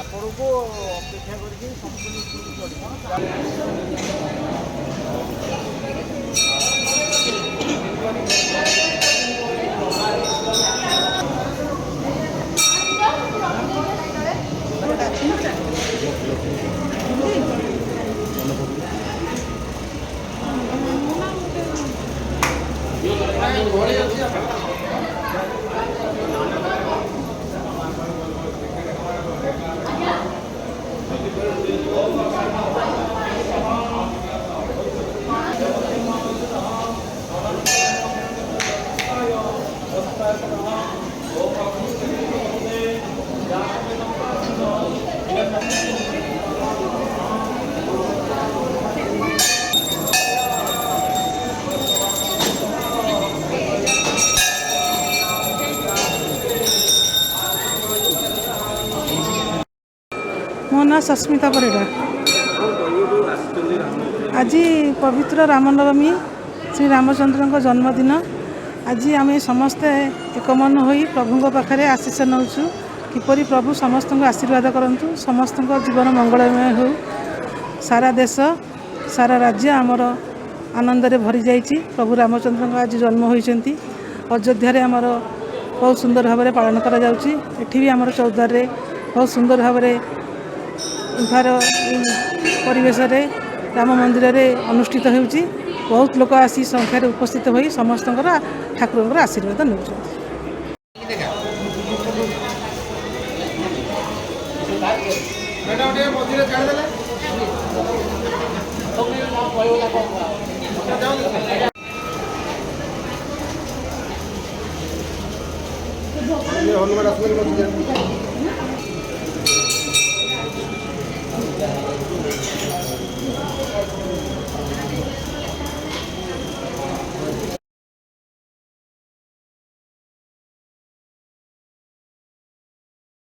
ଆପଣଙ୍କୁ ଅପେକ୍ଷା କରିକି मो ना सस्मिता परिडा। आज पवित्र रामनवमी श्री रामचंद्र जन्मदिन। आज आम समस्ते एकमन हो प्रभु पाखे आशीष नौचु किपरि प्रभु समस्त आशीर्वाद करंतु, समस्त जीवन मंगलमय हो। सारा देश सारा राज्य आमर आनंद रे भरी जाइछि। प्रभु रामचंद्र आज जन्म होइछन्ति। अयोध्या रे आमर बहुत सुंदर भाव में पालन करा जाउछि। एठी भी आमर चौद्वार रे बहुत सुंदर भाव में परिवेश रे राम मंदिर रे अनुष्ठित होउछि। बहुत लोक आसी संख्यार उपस्थित होई समस्त ठाकुर आशीर्वाद नौछन्ति। हनुमान